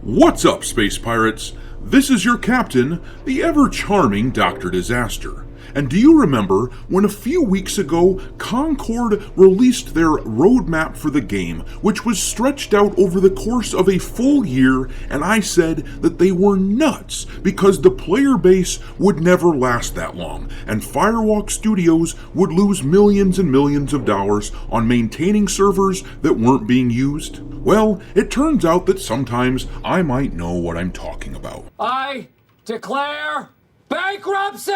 What's up, Space Pirates? This is your captain, the ever-charming Dr. Disaster. And do you remember when a few weeks ago, Concord released their roadmap for the game, which was stretched out over the course of a full year, and I said that they were nuts because the player base would never last that long, and Firewalk Studios would lose millions and millions of dollars on maintaining servers that weren't being used? Well, it turns out that sometimes I might know what I'm talking about. I declare bankruptcy!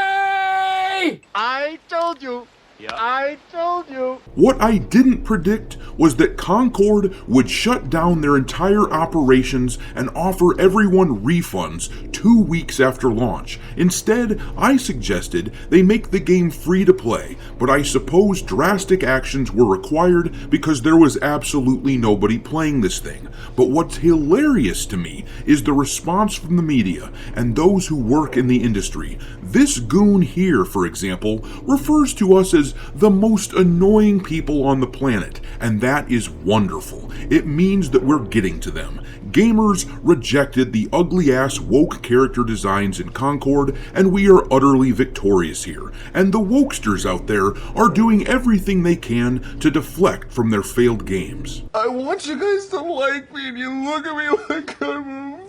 I told you. Yep. I told you. What I didn't predict was that Concord would shut down their entire operations and offer everyone refunds 2 weeks after launch. Instead, I suggested they make the game free to play, but I suppose drastic actions were required because there was absolutely nobody playing this thing. But what's hilarious to me is the response from the media and those who work in the industry. This goon here, for example, refers to us as the most annoying people on the planet, and that is wonderful. It means that we're getting to them. Gamers rejected the ugly-ass woke character designs in Concord, and we are utterly victorious here. And the wokesters out there are doing everything they can to deflect from their failed games. I want you guys to like me, and you look at me like I'm a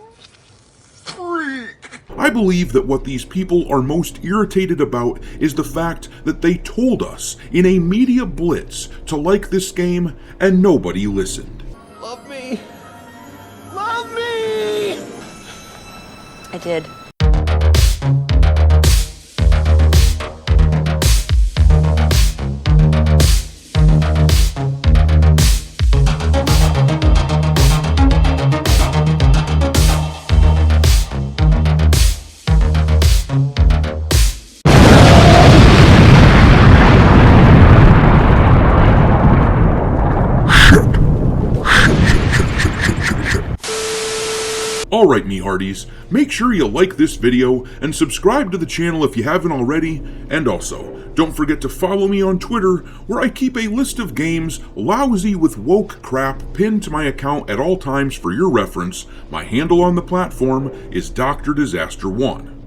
freak. I believe that what these people are most irritated about is the fact that they told us in a media blitz to like this game and nobody listened. Love me. Love me! I did. Alright, me hearties, make sure you like this video and subscribe to the channel if you haven't already, and also, don't forget to follow me on Twitter, where I keep a list of games lousy with woke crap pinned to my account at all times for your reference. My handle on the platform is Dr. Disaster 1.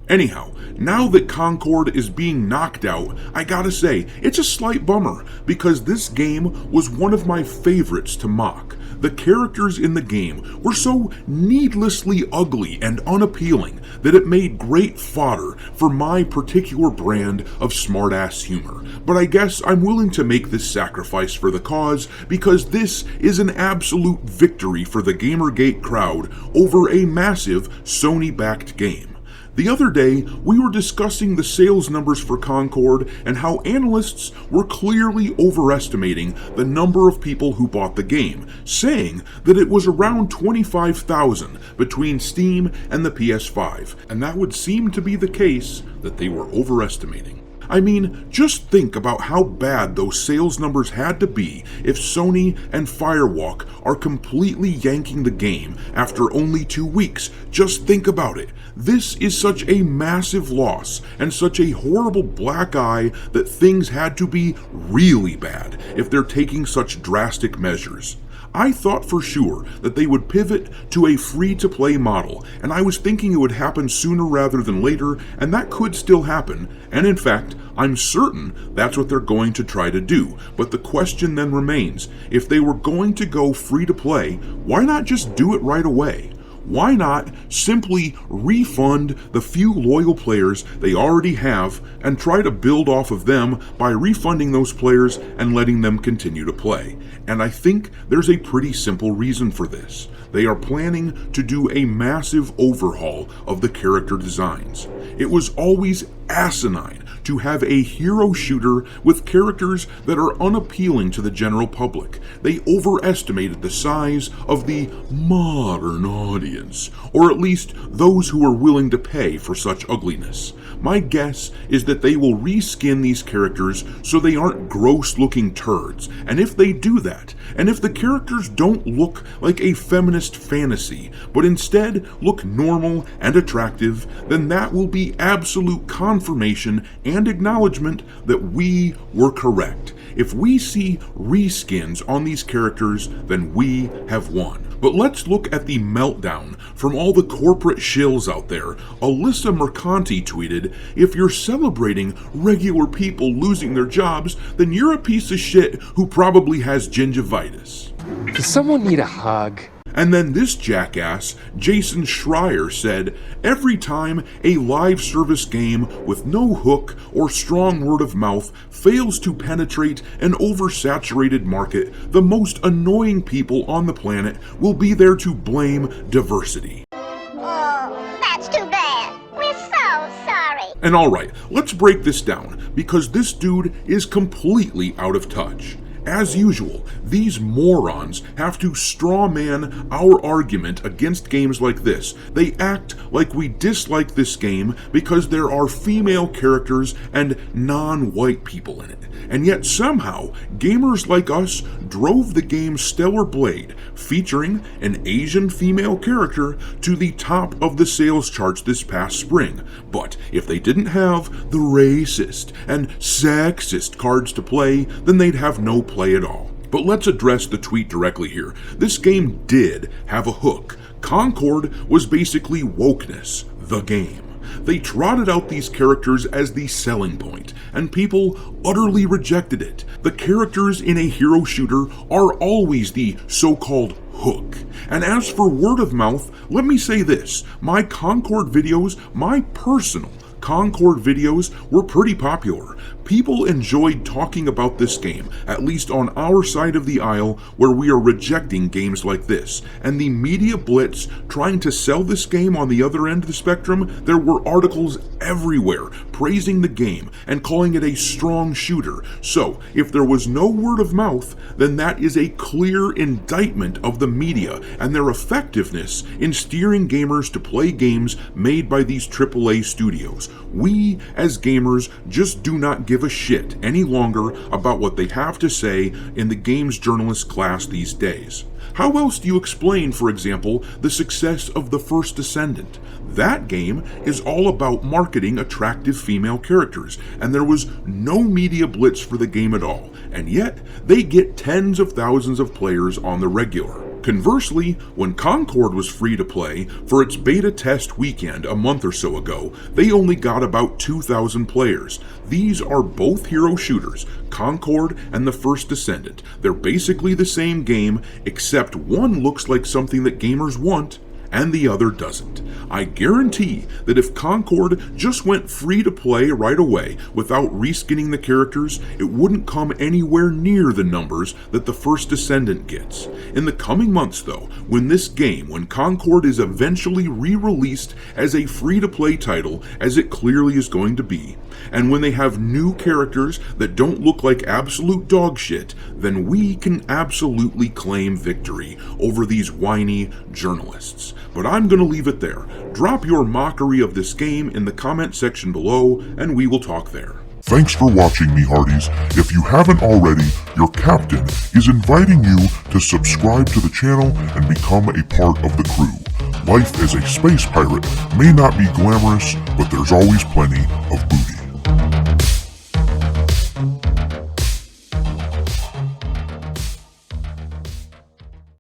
Anyhow, now that Concord is being knocked out, I gotta say, it's a slight bummer, because this game was one of my favorites to mock. The characters in the game were so needlessly ugly and unappealing that it made great fodder for my particular brand of smartass humor. But I guess I'm willing to make this sacrifice for the cause because this is an absolute victory for the Gamergate crowd over a massive Sony-backed game. The other day, we were discussing the sales numbers for Concord and how analysts were clearly overestimating the number of people who bought the game, saying that it was around 25,000 between Steam and the PS5, and that would seem to be the case that they were overestimating. I mean, just think about how bad those sales numbers had to be if Sony and Firewalk are completely yanking the game after only 2 weeks. Just think about it. This is such a massive loss and such a horrible black eye that things had to be really bad if they're taking such drastic measures. I thought for sure that they would pivot to a free-to-play model, and I was thinking it would happen sooner rather than later, and that could still happen, and in fact, I'm certain that's what they're going to try to do. But the question then remains, if they were going to go free-to-play, why not just do it right away? Why not simply refund the few loyal players they already have and try to build off of them by refunding those players and letting them continue to play? And I think there's a pretty simple reason for this. They are planning to do a massive overhaul of the character designs. It was always asinine to have a hero shooter with characters that are unappealing to the general public. They overestimated the size of the modern audience, or at least those who are willing to pay for such ugliness. My guess is that they will reskin these characters so they aren't gross-looking turds, and if they do that, and if the characters don't look like a feminist fantasy, but instead look normal and attractive, then that will be absolute confirmation and acknowledgement that we were correct. If we see reskins on these characters, then we have won. But let's look at the meltdown from all the corporate shills out there. Alyssa Mercanti tweeted, "If you're celebrating regular people losing their jobs, then you're a piece of shit who probably has gingivitis." Does someone need a hug? And then this jackass, Jason Schreier, said, "Every time a live service game with no hook or strong word of mouth fails to penetrate an oversaturated market, the most annoying people on the planet will be there to blame diversity." Oh, that's too bad. We're so sorry. And alright, let's break this down, because this dude is completely out of touch. As usual, these morons have to straw man our argument against games like this. They act like we dislike this game because there are female characters and non-white people in it. And yet somehow, gamers like us drove the game Stellar Blade, featuring an Asian female character, to the top of the sales charts this past spring. But if they didn't have the racist and sexist cards to play, then they'd have no play at all. But let's address the tweet directly here. This game did have a hook. Concord was basically wokeness, the game. They trotted out these characters as the selling point, and people utterly rejected it. The characters in a hero shooter are always the so-called hook. And as for word of mouth, let me say this. My Concord videos, my personal Concord videos, were pretty popular. People enjoyed talking about this game, at least on our side of the aisle where we are rejecting games like this. And the media blitz trying to sell this game on the other end of the spectrum, there were articles everywhere praising the game and calling it a strong shooter. So, if there was no word of mouth, then that is a clear indictment of the media and their effectiveness in steering gamers to play games made by these AAA studios. We, as gamers, just do not give a shit any longer about what they have to say in the games journalist class these days. How else do you explain, for example, the success of The First Descendant? That game is all about marketing attractive female characters, and there was no media blitz for the game at all, and yet they get tens of thousands of players on the regular. Conversely, when Concord was free to play for its beta test weekend a month or so ago, they only got about 2,000 players. These are both hero shooters, Concord and The First Descendant. They're basically the same game, except one looks like something that gamers want, and the other doesn't. I guarantee that if Concord just went free to play right away without reskinning the characters, it wouldn't come anywhere near the numbers that The First Descendant gets. In the coming months though, when Concord is eventually re-released as a free-to-play title, as it clearly is going to be, and when they have new characters that don't look like absolute dog shit, then we can absolutely claim victory over these whiny journalists. But I'm gonna leave it there. Drop your mockery of this game in the comment section below, and we will talk there. Thanks for watching, me hearties. If you haven't already, your captain is inviting you to subscribe to the channel and become a part of the crew. Life as a space pirate may not be glamorous, but there's always plenty of booty.